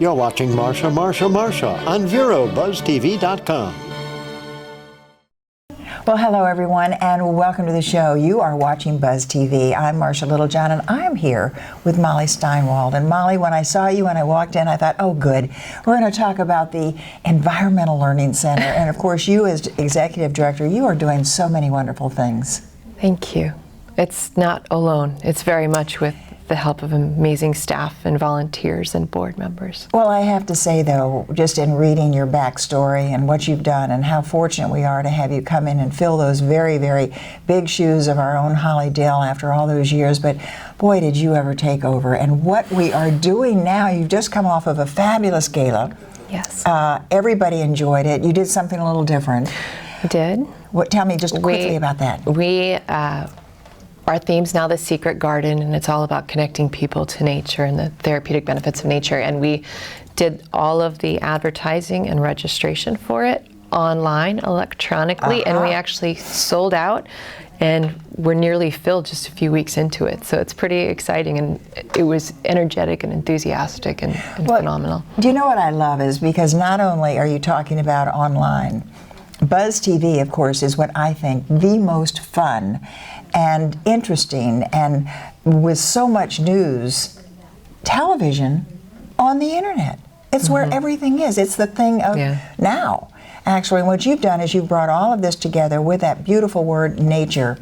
You're watching Marcia on VeroBuzzTV.com. Well, hello everyone, and welcome to the show. You are watching Buzz TV. I'm Marcia Littlejohn, and I'm here with Molly Steinwald. And Molly, when I saw you when I walked in, I thought, oh good, we're going to talk about the Environmental Learning Center. And of course, you as Executive Director, you are doing so many wonderful things. Thank you. It's not alone. It's very much with the help of amazing staff and volunteers and board members. Well, I have to say, though, just in reading your backstory and what you've done and how fortunate we are to have you come in and fill those very, very big shoes of our own Holly Dale after all those years, but boy, did you ever take over. And what we are doing now, you've just come off of a fabulous gala. Yes. Everybody enjoyed it. You did something a little different. I did. Tell me just quickly about that. Our theme's now the Secret Garden, and it's all about connecting people to nature and the therapeutic benefits of nature. And we did all of the advertising and registration for it online, electronically, and we actually sold out, and we're nearly filled just a few weeks into it. So it's pretty exciting, and it was energetic and enthusiastic and phenomenal. Do you know what I love is because not only are you talking about online, Buzz TV, of course, is what I think the most fun and interesting, and with so much news, television on the internet. It's where everything is. It's the thing of now. Actually, what you've done is you've brought all of this together with that beautiful word, nature,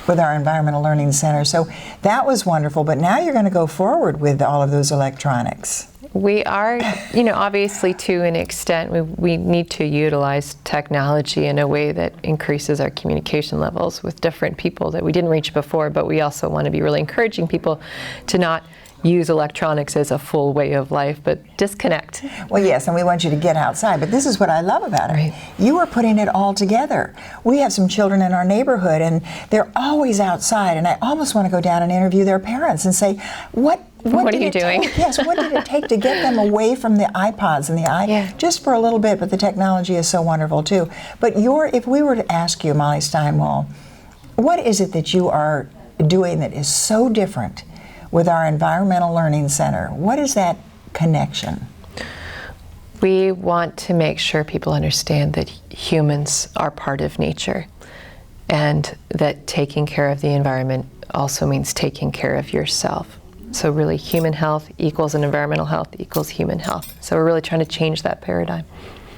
with our Environmental Learning Center. So that was wonderful, but now you're going to go forward with all of those electronics. We are, obviously to an extent, we need to utilize technology in a way that increases our communication levels with different people that we didn't reach before, but we also want to be really encouraging people to not use electronics as a full way of life, but disconnect. Well, yes, and we want you to get outside, but this is what I love about it. Right. You are putting it all together. We have some children in our neighborhood, and they're always outside, and I almost want to go down and interview their parents and say, what are you doing? Yes, what did it take to get them away from the iPods and the just for a little bit, but the technology is so wonderful too. But if we were to ask you, Molly Steinwald, what is it that you are doing that is so different with our Environmental Learning Center? What is that connection? We want to make sure people understand that humans are part of nature, and that taking care of the environment also means taking care of yourself. So really, human health equals an environmental health equals human health. So we're really trying to change that paradigm.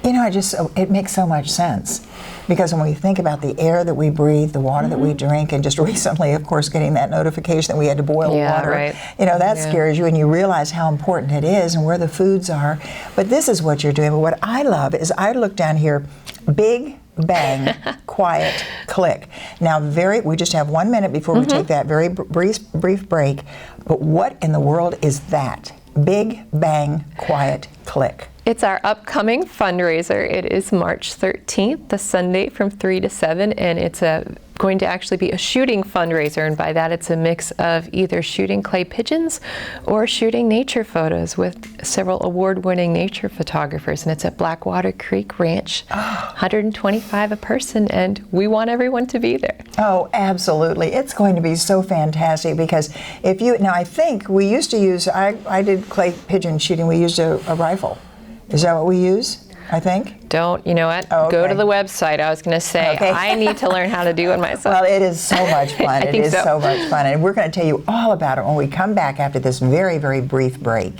It makes so much sense, because when we think about the air that we breathe, the water that we drink, and just recently, of course, getting that notification that we had to boil water, right. That scares you, and you realize how important it is and where the foods are. But this is what you're doing. But what I love is I look down here, big bang, quiet, click. Now, we just have 1 minute before we take that very brief break. But what in the world is that? Big bang, quiet, click. It's our upcoming fundraiser. It is March 13th, the Sunday from 3 to 7, and it's going to actually be a shooting fundraiser, and by that it's a mix of either shooting clay pigeons or shooting nature photos with several award-winning nature photographers, and it's at Blackwater Creek Ranch, $125 a person, and we want everyone to be there. Oh, absolutely. It's going to be so fantastic, because I think we used to use, I did clay pigeon shooting, we used a rifle. Is that what we use, I think? You know what? Oh, okay. Go to the website. I was going to say, I need to learn how to do it myself. Well, it is so much fun. It is so much fun. And we're going to tell you all about it when we come back after this very, very brief break.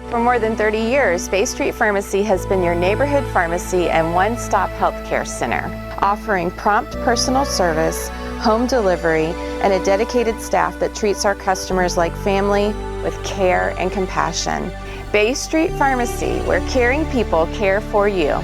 For more than 30 years, Bay Street Pharmacy has been your neighborhood pharmacy and one-stop healthcare center, offering prompt personal service, home delivery, and a dedicated staff that treats our customers like family with care and compassion. Bay Street Pharmacy, where caring people care for you.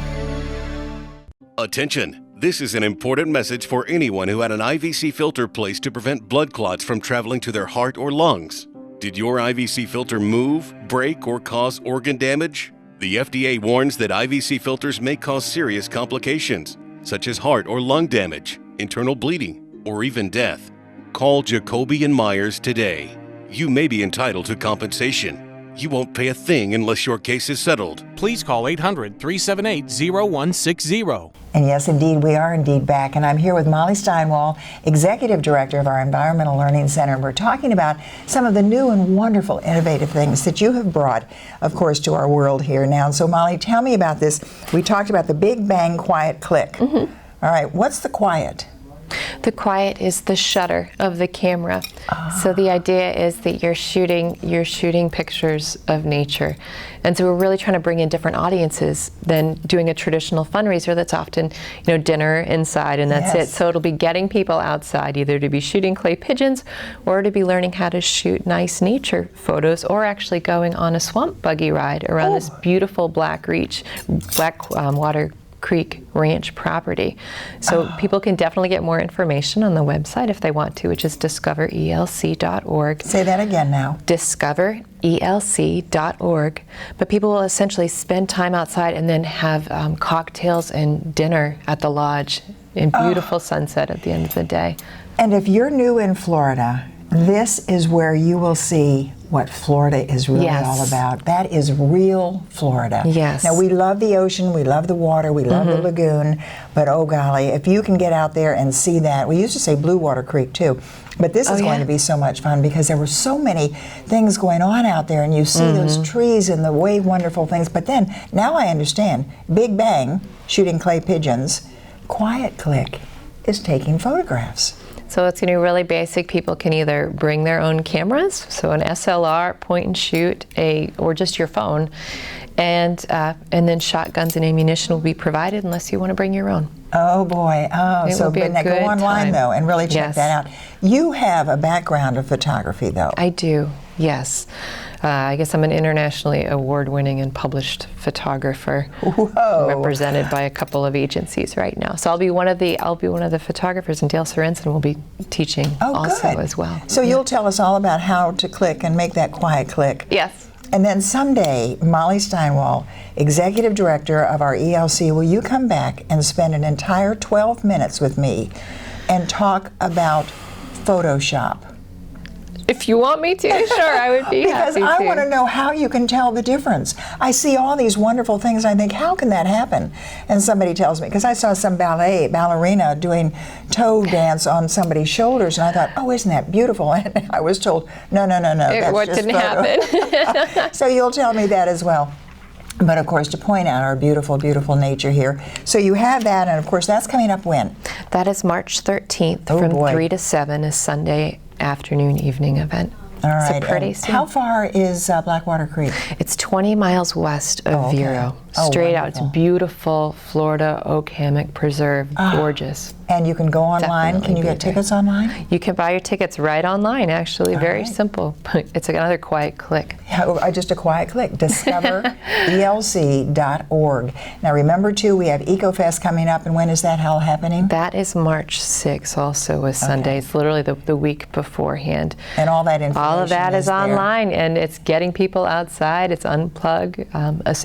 Attention! This is an important message for anyone who had an IVC filter placed to prevent blood clots from traveling to their heart or lungs. Did your IVC filter move, break, or cause organ damage? The FDA warns that IVC filters may cause serious complications, such as heart or lung damage, internal bleeding, or even death. Call Jacoby and Myers today. You may be entitled to compensation. You won't pay a thing unless your case is settled. Please call 800-378-0160. And yes, indeed, we are indeed back. And I'm here with Molly Steinwall, Executive Director of our Environmental Learning Center. And we're talking about some of the new and wonderful, innovative things that you have brought, of course, to our world here now. And so, Molly, tell me about this. We talked about the Big Bang Quiet Click. All right, what's the quiet? The quiet is the shutter of the camera. So the idea is that you're shooting pictures of nature. And so we're really trying to bring in different audiences than doing a traditional fundraiser that's often, dinner inside and that's it. So it'll be getting people outside either to be shooting clay pigeons or to be learning how to shoot nice nature photos or actually going on a swamp buggy ride around this beautiful Blackwater Creek Ranch property. So people can definitely get more information on the website if they want to, which is discoverelc.org. Say that again now. Discoverelc.org. But people will essentially spend time outside and then have cocktails and dinner at the lodge in beautiful sunset at the end of the day. And if you're new in Florida, this is where you will see what Florida is really all about. That is real Florida. Yes. Now, we love the ocean, we love the water, we love the lagoon, but oh golly, if you can get out there and see that. We used to say Blue Water Creek too, but this is going to be so much fun because there were so many things going on out there, and you see those trees and the way wonderful things. But then, now I understand, Big Bang, shooting clay pigeons, Quiet Click is taking photographs. So it's going to be really basic. People can either bring their own cameras, so an SLR, point and shoot, or just your phone, and then shotguns and ammunition will be provided unless you want to bring your own. Oh boy! Oh, it so will be a go good online time. though and really check that out. You have a background of photography, though. I do. Yes. I guess I'm an internationally award-winning and published photographer. Whoa. Represented by a couple of agencies right now. So I'll be one of the photographers, and Dale Sorensen will be teaching as well. So you'll tell us all about how to click and make that quiet click. Yes. And then someday, Molly Steinwall, Executive Director of our ELC, will you come back and spend an entire 12 minutes with me and talk about Photoshop? If you want me to, sure, I would be because happy to. I want to know how you can tell the difference. I see all these wonderful things, and I think, how can that happen? And somebody tells me, because I saw some ballerina doing toe dance on somebody's shoulders, and I thought, oh, isn't that beautiful? And I was told, no, What didn't happen? So you'll tell me that as well. But of course, to point out our beautiful, beautiful nature here. So you have that, and of course, that's coming up when? That is March 13th from 3 to 7, a Sunday afternoon, evening event. All right. So pretty soon. How far is Blackwater Creek? It's 20 miles west of Vero. Straight out. It's beautiful Florida oak hammock preserve, gorgeous. And you can go online. Definitely Can you get tickets online? You can buy your tickets right online, actually. Very right. simple. It's another quiet click. Just a quiet click. Discoverelc.org. Now remember, too, we have EcoFest coming up, and when is that all happening? That is March 6th, also a Sunday. It's literally the week beforehand. And all that information All of that is there. online, and it's getting people outside. It's unplug,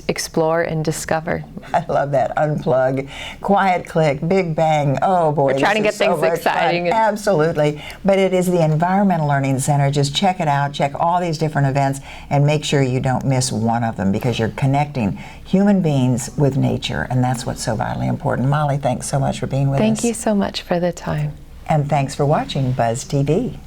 explore, and discover. I love that. Unplug, quiet click, Big Bang. Oh boy, we're trying to get things exciting. Absolutely. But it is the Environmental Learning Center. Just check it out. Check all these different events and make sure you don't miss one of them, because you're connecting human beings with nature, and that's what's so vitally important. Molly, thanks so much for being with us. Thank you so much for the time. And thanks for watching Buzz TV.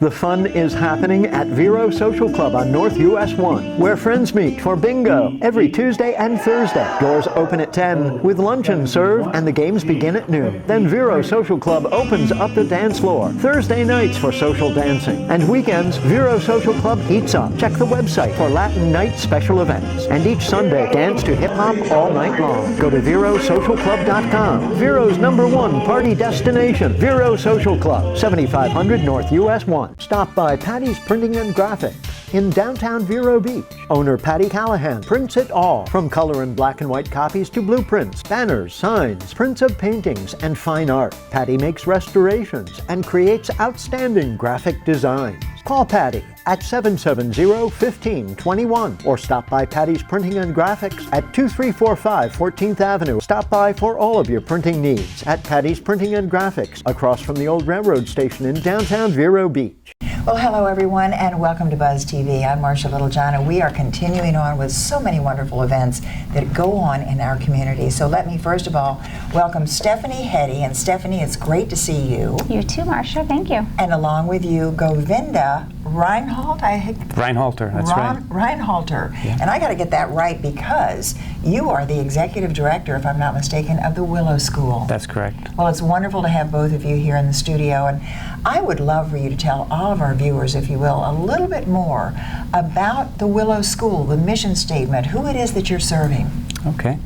The fun is happening at Vero Social Club on North US 1, where friends meet for bingo every Tuesday and Thursday. Doors open at 10 with luncheon served, and the games begin at noon. Then Vero Social Club opens up the dance floor Thursday nights for social dancing, and weekends Vero Social Club heats up. Check the website for Latin night special events, and each Sunday dance to hip-hop all night long. Go to VeroSocialClub.com. Vero's #1 party destination. Vero Social Club, 7500 North US 1. Stop by Patty's Printing and Graphics in downtown Vero Beach. Owner Patty Callahan prints it all, from color and black and white copies to blueprints, banners, signs, prints of paintings, and fine art. Patty makes restorations and creates outstanding graphic designs. Call Patty at 770-1521 or stop by Patty's Printing and Graphics at 2345 14th Avenue. Stop by for all of your printing needs at Patty's Printing and Graphics across from the old railroad station in downtown Vero Beach. Well, hello everyone, and welcome to Buzz TV. I'm Marcia Littlejohn, and we are continuing on with so many wonderful events that go on in our community. So let me first of all welcome Stephanie Hetty. And Stephanie, it's great to see you. You too, Marcia. Thank you. And along with you, Govinda Reinhalter, that's right. Reinhalter. Yeah. And I got to get that right because you are the executive director, if I'm not mistaken, of the Willow School. That's correct. Well, it's wonderful to have both of you here in the studio, and I would love for you to tell all of our viewers, if you will, a little bit more about the Willow School, the mission statement, who it is that you're serving. Okay.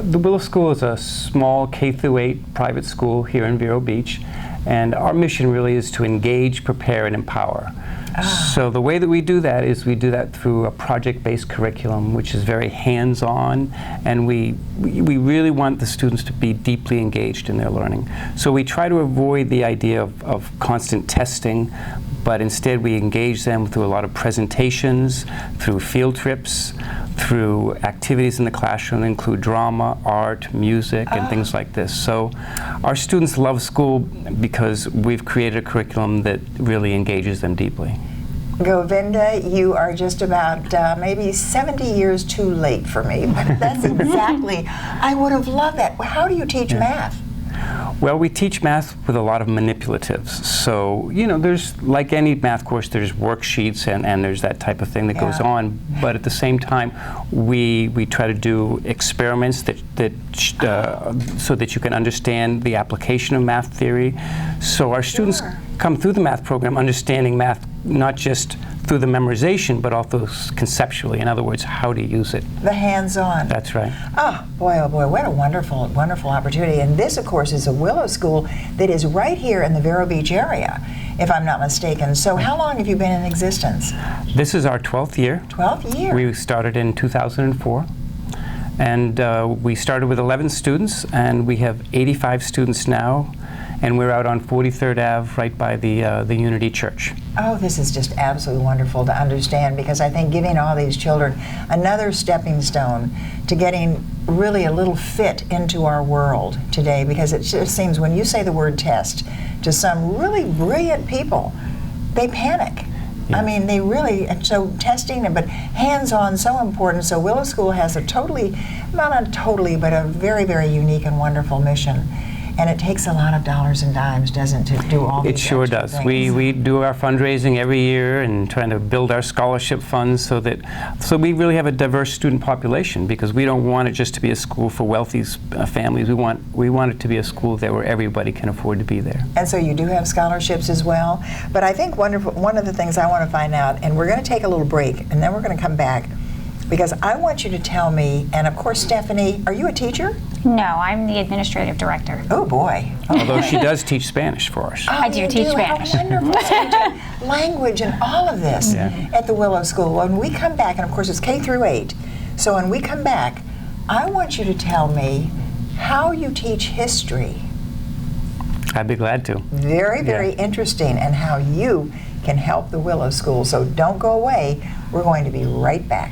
The Willow School is a small K-8 private school here in Vero Beach, and our mission really is to engage, prepare, and empower. So the way that we do that is we do that through a project-based curriculum, which is very hands-on, and we really want the students to be deeply engaged in their learning. So we try to avoid the idea of constant testing, but instead we engage them through a lot of presentations, through field trips, through activities in the classroom that include drama, art, music, and things like this. So our students love school because we've created a curriculum that really engages them deeply. Govinda, you are just about maybe 70 years too late for me, but that's exactly, I would have loved that. How do you teach math? Well, we teach math with a lot of manipulatives. So, you know, there's, like any math course, there's worksheets and there's that type of thing that goes on. But at the same time, we try to do experiments so that you can understand the application of math theory. So our students come through the math program understanding math not just through the memorization, but also conceptually. In other words, how to use it. The hands-on. That's right. Oh boy, what a wonderful, wonderful opportunity. And this, of course, is a Willow School that is right here in the Vero Beach area, if I'm not mistaken. So how long have you been in existence? This is our 12th year. 12th year. We started in 2004. And we started with 11 students, and we have 85 students now. And we're out on 43rd Ave, right by the Unity Church. Oh, this is just absolutely wonderful to understand, because I think giving all these children another stepping stone to getting really a little fit into our world today, because it just seems when you say the word test to some really brilliant people, they panic. I mean, they really, so testing, but hands-on, so important. So Willow School has a totally, not a totally, but a very, very unique and wonderful mission. And it takes a lot of dollars and dimes, doesn't it, to do all these It sure extra does. things? We do our fundraising every year and trying to build our scholarship funds so we really have a diverse student population, because we don't want it just to be a school for wealthy families. We want it to be a school where everybody can afford to be there. And so you do have scholarships as well. But I think one of the things I want to find out, and we're going to take a little break, and then we're going to come back, because I want you to tell me, and of course, Stephanie, are you a teacher? No, I'm the administrative director. Oh boy. Although she does teach Spanish for us. I do teach Spanish. How wonderful. So you do language and all of this at the Willow School. When we come back, and of course it's K-8, so when we come back, I want you to tell me how you teach history. I'd be glad to. Very, very interesting, and how you can help the Willow School. So don't go away. We're going to be right back.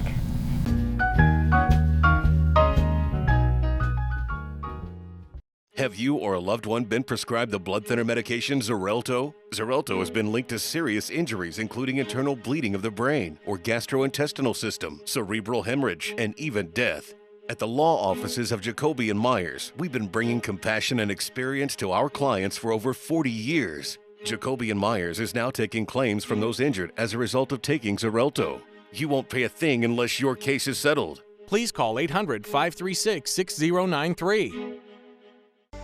Have you or a loved one been prescribed the blood thinner medication Xarelto? Xarelto has been linked to serious injuries, including internal bleeding of the brain or gastrointestinal system, cerebral hemorrhage, and even death. At the law offices of Jacoby & Myers, we've been bringing compassion and experience to our clients for over 40 years. Jacoby & Myers is now taking claims from those injured as a result of taking Xarelto. You won't pay a thing unless your case is settled. Please call 800-536-6093.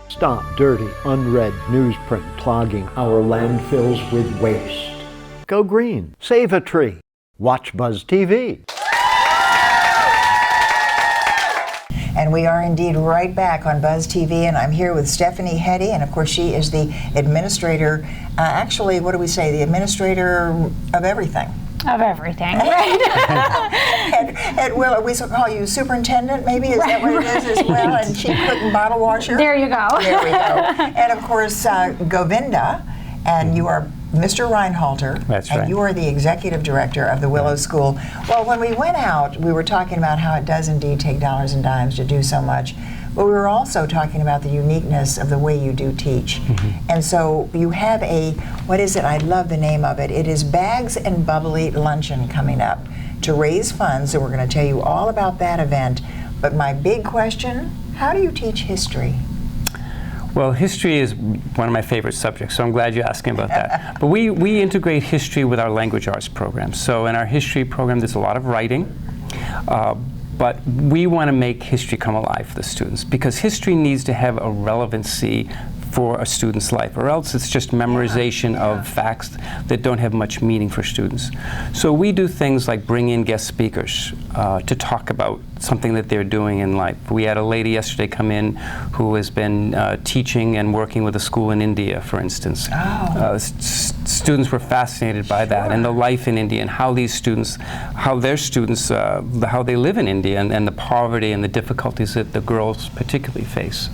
Stop dirty, unread newsprint clogging our landfills with waste. Go green. Save a tree. Watch Buzz TV. And we are indeed right back on Buzz TV, and I'm here with Stephanie Hetty, and of course she is the administrator, actually, what do we say, the administrator of everything. Of everything, right? And well, we call you superintendent, maybe? Is that what it is as well? And chief cook and bottle washer? There you go. There we go. And of course, Govinda, and you are Mr. Reinhalter, That's and right. you are the executive director of the Willow School. Well, when we went out, we were talking about how it does indeed take dollars and dimes to do so much, but we were also talking about the uniqueness of the way you do teach. And so you have a, what is it? I love the name of it. It is Bags and Bubbly Luncheon coming up to raise funds, so we're going to tell you all about that event. But my big question, how do you teach history? Well, history is one of my favorite subjects, so I'm glad you're asking about that. But we integrate history with our language arts program. So in our history program, there's a lot of writing, but we want to make history come alive for the students, because history needs to have a relevancy for a student's life, or else it's just memorization of facts that don't have much meaning for students. So we do things like bring in guest speakers to talk about something that they're doing in life. We had a lady yesterday come in who has been teaching and working with a school in India, for instance. Students were fascinated by that and the life in India and how these students, how their students, how they live in India, and the poverty and the difficulties that the girls particularly face.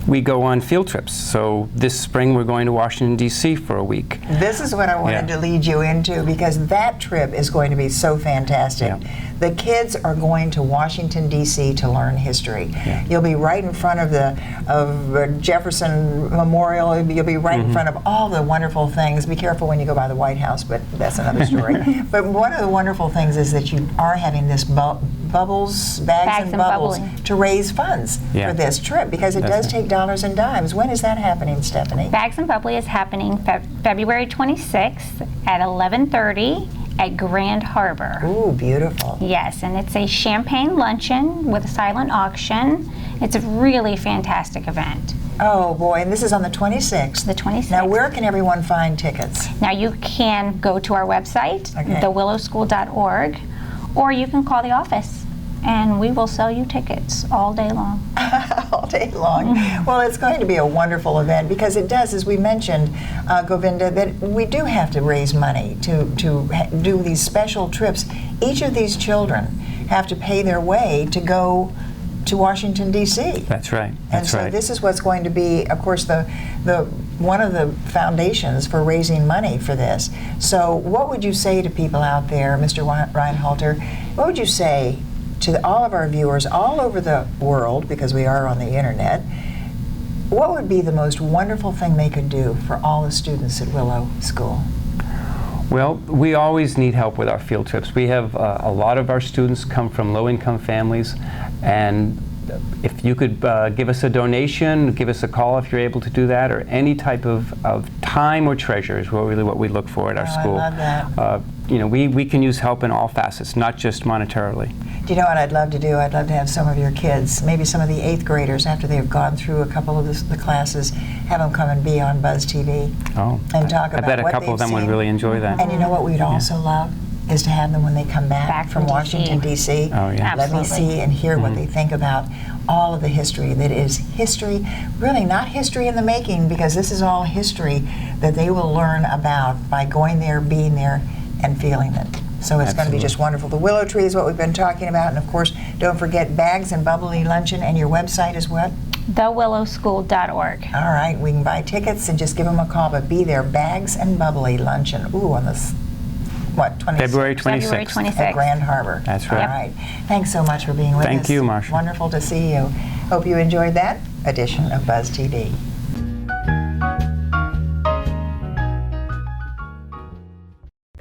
We go on field trips. So this spring we're going to Washington, D.C. for a week. This is what I wanted to lead you into, because that trip is going to be so fantastic. The kids are going to Washington, D.C. to learn history. You'll be right in front of the Jefferson Memorial. You'll be right in front of all the wonderful things. Be careful when you go by the White House, but that's another story. But one of the wonderful things is that you are having this bags and bubbles to raise funds for this trip, because it does take dollars and dimes. When is that happening, Stephanie? Bags and Bubbly is happening February 26th at 11:30 at Grand Harbor. Ooh, beautiful. Yes, and it's a champagne luncheon with a silent auction. It's a really fantastic event. Oh boy, and this is on the 26th. The 26th. Now, where can everyone find tickets? Now you can go to our website, thewillowschool.org, or you can call the office, and we will sell you tickets all day long. All day long. Well, it's going to be a wonderful event, because it does, as we mentioned, Govinda, that we do have to raise money to do these special trips. Each of these children have to pay their way to go to Washington, D.C. That's right. And so this is what's going to be, of course, the one of the foundations for raising money for this. So what would you say to people out there, Mr. Reinhalter, what would you say to all of our viewers all over the world, because we are on the internet, what would be the most wonderful thing they could do for all the students at Willow School? Well, we always need help with our field trips. We have a lot of our students come from low-income families, and if you could give us a donation, give us a call if you're able to do that, or any type of time or treasure is really what we look for at our school. I love that. You know, we can use help in all facets, not just monetarily. Do you know what I'd love to do? I'd love to have some of your kids, maybe some of the 8th graders, after they've gone through a couple of the classes, have them come and be on Buzz TV and talk about what they've seen. I bet a couple of them would really enjoy that. And you know what we'd also love? Is to have them when they come back from Washington, D.C. Oh, yeah. Let me see and hear what they think about all of the history that is history, really not history in the making, because this is all history that they will learn about by going there, being there, and feeling it. So it's going to be just wonderful. The Willow Tree is what we've been talking about, and of course, don't forget Bags and Bubbly Luncheon, and your website is what? thewillowschool.org. All right, we can buy tickets and just give them a call, but be there. Bags and Bubbly Luncheon. Ooh, on the what, 26th? February 26th. February 26th. At Grand Harbor. That's right. All right. Thanks so much for being with us. Thank you, Marcia. Wonderful to see you. Hope you enjoyed that edition of Buzz TV.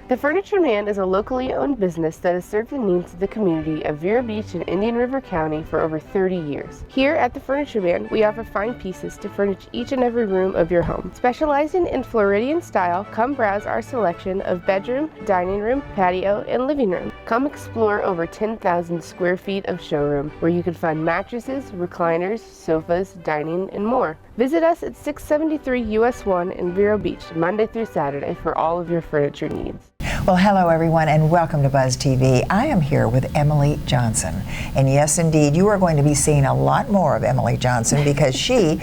The Furniture Man is a locally owned business that has served the needs of the community of Vero Beach and Indian River County for over 30 years. Here at the Furniture Man, we offer fine pieces to furnish each and every room of your home. Specializing in Floridian style, come browse our selection of bedroom, dining room, patio, and living room. Come explore over 10,000 square feet of showroom, where you can find mattresses, recliners, sofas, dining, and more. Visit us at 673 US 1 in Vero Beach, Monday through Saturday, for all of your furniture needs. Well, hello everyone, and welcome to Buzz TV. I am here with Emily Johnson. And yes, indeed, you are going to be seeing a lot more of Emily Johnson, because she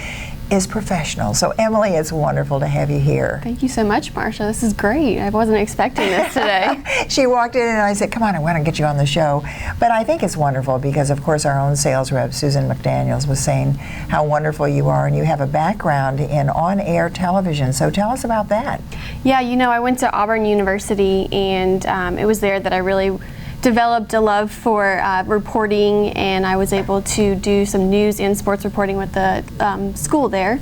is professional. So Emily, it's wonderful to have you here. Thank you so much, Marcia. This is great. I wasn't expecting this today. She walked in and I said, come on, I want to get you on the show. But I think it's wonderful because, of course, our own sales rep, Susan McDaniels, was saying how wonderful you are, and you have a background in on-air television. So tell us about that. Yeah, you know, I went to Auburn University, and it was there that I really developed a love for reporting, and I was able to do some news and sports reporting with the school there.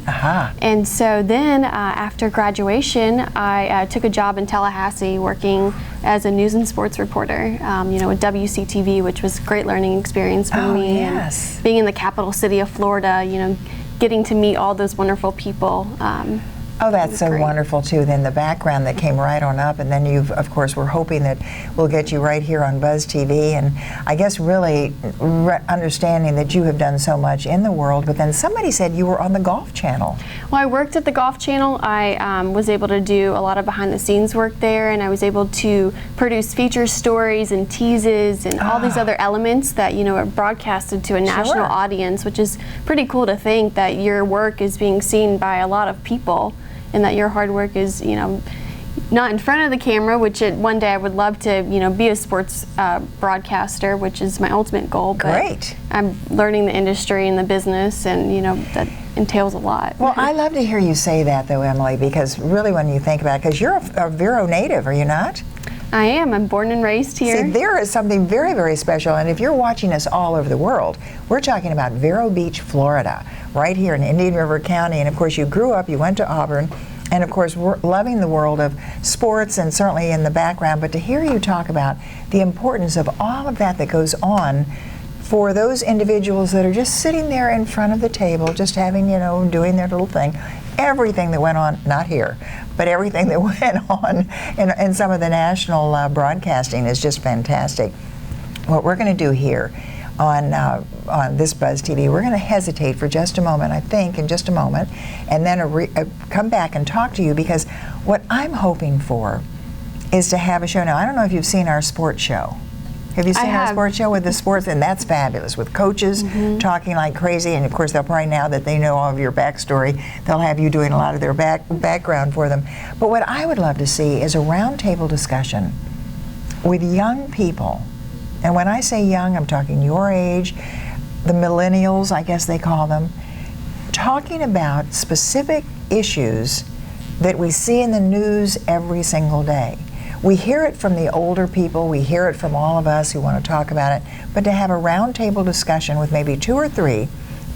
And so then after graduation, I took a job in Tallahassee working as a news and sports reporter, you know, with WCTV, which was a great learning experience for me. Yes. And being in the capital city of Florida, you know, getting to meet all those wonderful people. Oh, that's so great. Wonderful, too. Then the background that came right on up, and then you've, of course, we're hoping that we'll get you right here on Buzz TV, and I guess really understanding that you have done so much in the world, but then somebody said you were on the Golf Channel. Well, I worked at the Golf Channel. I was able to do a lot of behind-the-scenes work there, and I was able to produce feature stories and teases and all these other elements that, you know, are broadcasted to a national audience, which is pretty cool to think that your work is being seen by a lot of people, and that your hard work is, you know, not in front of the camera, which one day I would love to, you know, be a sports broadcaster, which is my ultimate goal. Great. But I'm learning the industry and the business, and, you know, that entails a lot. Well, I love to hear you say that, though, Emily, because really when you think about it, because you're a Vero native, are you not? I am. I'm born and raised here. See, there is something very, very special, and if you're watching us all over the world, we're talking about Vero Beach, Florida, right here in Indian River County, and of course you grew up, you went to Auburn, and of course we're loving the world of sports and certainly in the background, but to hear you talk about the importance of all of that that goes on for those individuals that are just sitting there in front of the table, just having, you know, doing their little thing, everything that went on, not here, but everything that went on in some of the national broadcasting is just fantastic. What we're going to do here on this Buzz TV, we're going to hesitate for just a moment, I think, in just a moment, and then come back and talk to you, because what I'm hoping for is to have a show. Now, I don't know if you've seen our sports show. Have you seen our sports show with the sports? And that's fabulous, with coaches talking like crazy, and of course they'll probably, now that they know all of your backstory, they'll have you doing a lot of their background for them. But what I would love to see is a roundtable discussion with young people. And when I say young, I'm talking your age, the millennials, I guess they call them, talking about specific issues that we see in the news every single day. We hear it from the older people, we hear it from all of us who want to talk about it, but to have a roundtable discussion with maybe 2 or 3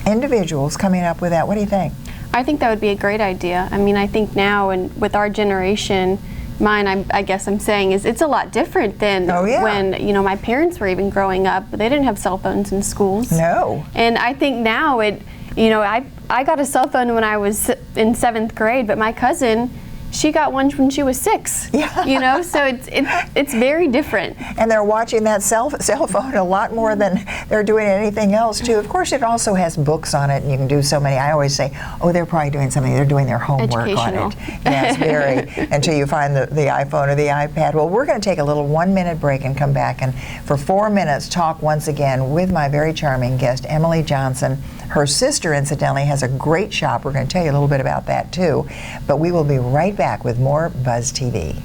individuals coming up with that, what do you think? I think that would be a great idea. I mean, I think now, and with our generation, mine, I guess I'm saying, is it's a lot different than when, you know, my parents were even growing up. They didn't have cell phones in schools. No. And I think now you know, I got a cell phone when I was in 7th grade, but my cousin, she got one when she was 6. Yeah. You know, so it's very different. And they're watching that cell phone a lot more than they're doing anything else, too. Of course, it also has books on it, and you can do so many. I always say, oh, they're probably doing something. They're doing their homework on it. Yes, very. Until you find the iPhone or the iPad. Well, we're going to take a little 1-minute break and come back and for 4 minutes talk once again with my very charming guest, Emily Johnson. Her sister, incidentally, has a great shop. We're going to tell you a little bit about that, too. But we will be right back with more Buzz TV.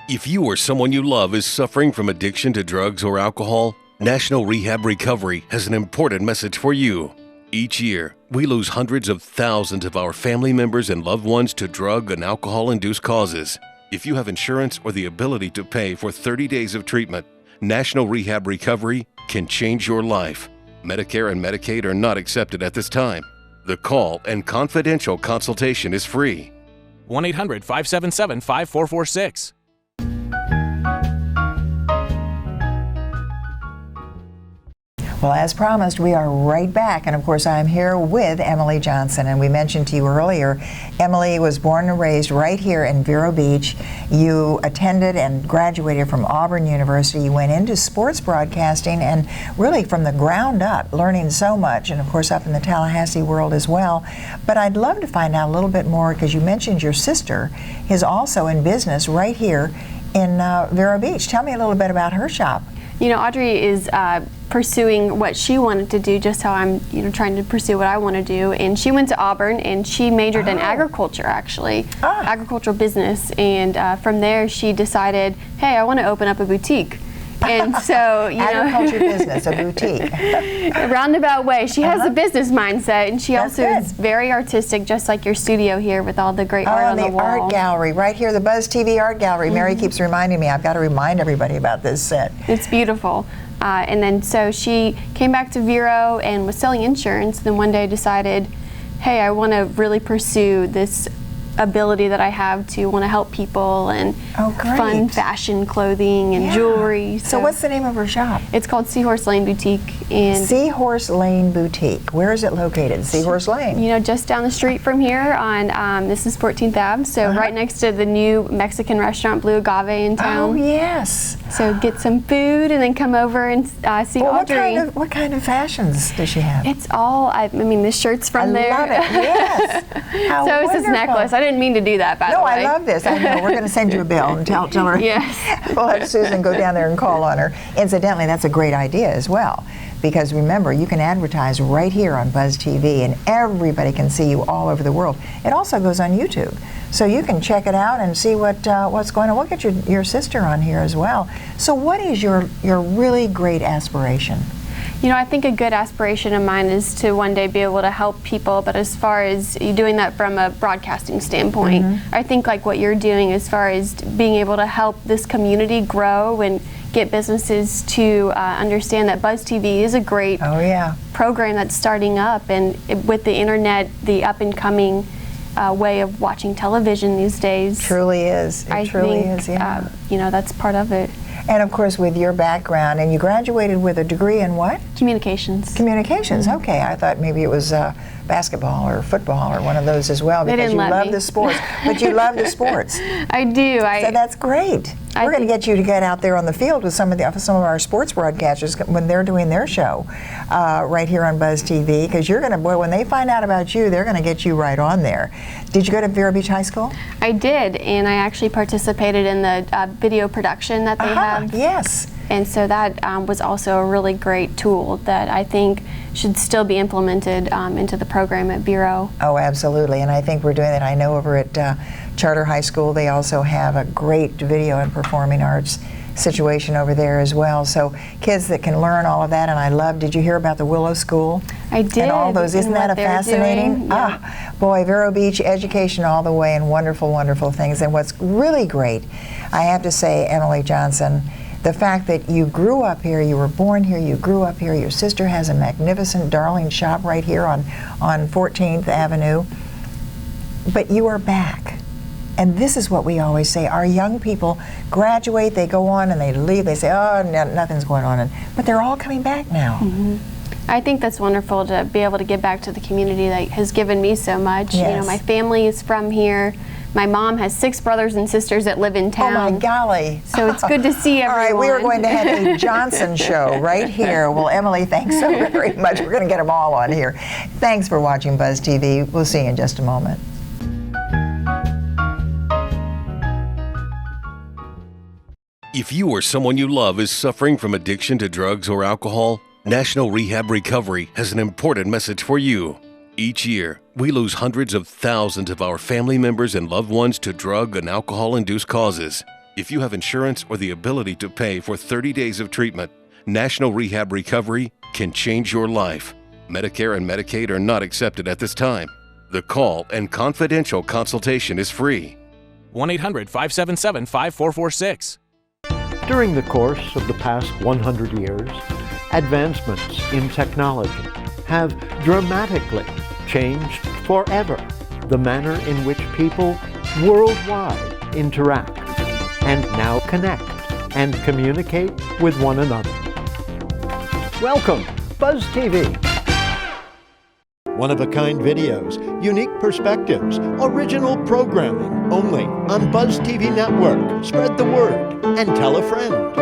If you or someone you love is suffering from addiction to drugs or alcohol, National Rehab Recovery has an important message for you. Each year, we lose hundreds of thousands of our family members and loved ones to drug and alcohol-induced causes. If you have insurance or the ability to pay for 30 days of treatment, National Rehab Recovery can change your life. Medicare and Medicaid are not accepted at this time. The call and confidential consultation is free. 1-800-577-5446. Well, as promised, we are right back, and of course I'm here with Emily Johnson, and we mentioned to you earlier, Emily was born and raised right here in Vero Beach. You attended and graduated from Auburn University. You went into sports broadcasting, and really from the ground up, learning so much, and of course up in the Tallahassee world as well. But I'd love to find out a little bit more, because you mentioned your sister is also in business right here in Vero Beach. Tell me a little bit about her shop. You know, Audrey is pursuing what she wanted to do, just how I'm, trying to pursue what I want to do. And she went to Auburn, and she majored in agriculture, actually, agricultural business. And from there, she decided, hey, I want to open up a boutique. And so, agriculture business, a boutique. A roundabout way. She has a business mindset, and she also is very artistic, just like your studio here with all the great art on the wall. Art gallery, right here, the Buzz TV art gallery. Mary keeps reminding me, I've got to remind everybody about this set. It's beautiful. And then so she came back to Vero and was selling insurance, then one day decided, hey, I want to really pursue this ability that I have to want to help people and fun fashion clothing and jewelry. So what's the name of her shop? It's called Seahorse Lane Boutique. And Seahorse Lane Boutique. Where is it located? Seahorse Lane? Just down the street from here on, this is 14th Ave, so right next to the new Mexican restaurant Blue Agave in town. Oh, yes. So get some food and then come over and see Audrey. What kind of fashions does she have? It's all, I mean, this shirt's from there. I love it, yes. How so it's this necklace. I didn't mean to do that, by the way. No, I love this. I know. We're going to send you a bill and tell her. Yes. We'll have Susan go down there and call on her. Incidentally, that's a great idea as well. Because remember, you can advertise right here on Buzz TV, and everybody can see you all over the world. It also goes on YouTube, so you can check it out and see what's going on. We'll get your sister on here as well. So, what is your really great aspiration? I think a good aspiration of mine is to one day be able to help people, but as far as you doing that from a broadcasting standpoint, I think like what you're doing as far as being able to help this community grow and get businesses to understand that Buzz TV is a great program that's starting up, and with the internet, the up and coming way of watching television these days. Truly is. It truly is, yeah. That's part of it. And of course, with your background, and you graduated with a degree in what? Communications. Communications, okay. I thought maybe it was basketball or football or one of those as well, because you love the sports. But you love the sports. I do. So that's great. We're going to get you to get out there on the field with some of our sports broadcasters when they're doing their show right here on Buzz TV, because you're going to, when they find out about you, they're going to get you right on there. Did you go to Vero Beach High School? I did, and I actually participated in the video production that they have. Yes. And so that was also a really great tool that I think should still be implemented into the program at Vero. Oh, absolutely, and I think we're doing that. I know over at Charter High School they also have a great video and performing arts situation over there as well. So kids that can learn all of that, and I love, did you hear about the Willow School? I did. And all those, isn't that a fascinating? Yeah. Boy, Vero Beach, education all the way, and wonderful, wonderful things. And what's really great, I have to say, Emily Johnson, the fact that you grew up here, you were born here, you grew up here, your sister has a magnificent, darling shop right here on 14th Avenue, but you are back. And this is what we always say. Our young people graduate, they go on and they leave, they say, oh, nothing's going on. But they're all coming back now. I think that's wonderful to be able to give back to the community that has given me so much. Yes. My family is from here. My mom has 6 brothers and sisters that live in town. Oh my golly. So it's good to see everyone. All right, we are going to have a Johnson show right here. Well, Emily, thanks so very much. We're going to get them all on here. Thanks for watching Buzz TV. We'll see you in just a moment. If you or someone you love is suffering from addiction to drugs or alcohol, National Rehab Recovery has an important message for you. Each year, we lose hundreds of thousands of our family members and loved ones to drug and alcohol-induced causes. If you have insurance or the ability to pay for 30 days of treatment, National Rehab Recovery can change your life. Medicare and Medicaid are not accepted at this time. The call and confidential consultation is free. 1-800-577-5446. During the course of the past 100 years, advancements in technology have dramatically changed forever the manner in which people worldwide interact and now connect and communicate with one another. Welcome, Buzz TV. One-of-a-kind videos, unique perspectives, original programming, only on Buzz TV Network. Spread the word and tell a friend.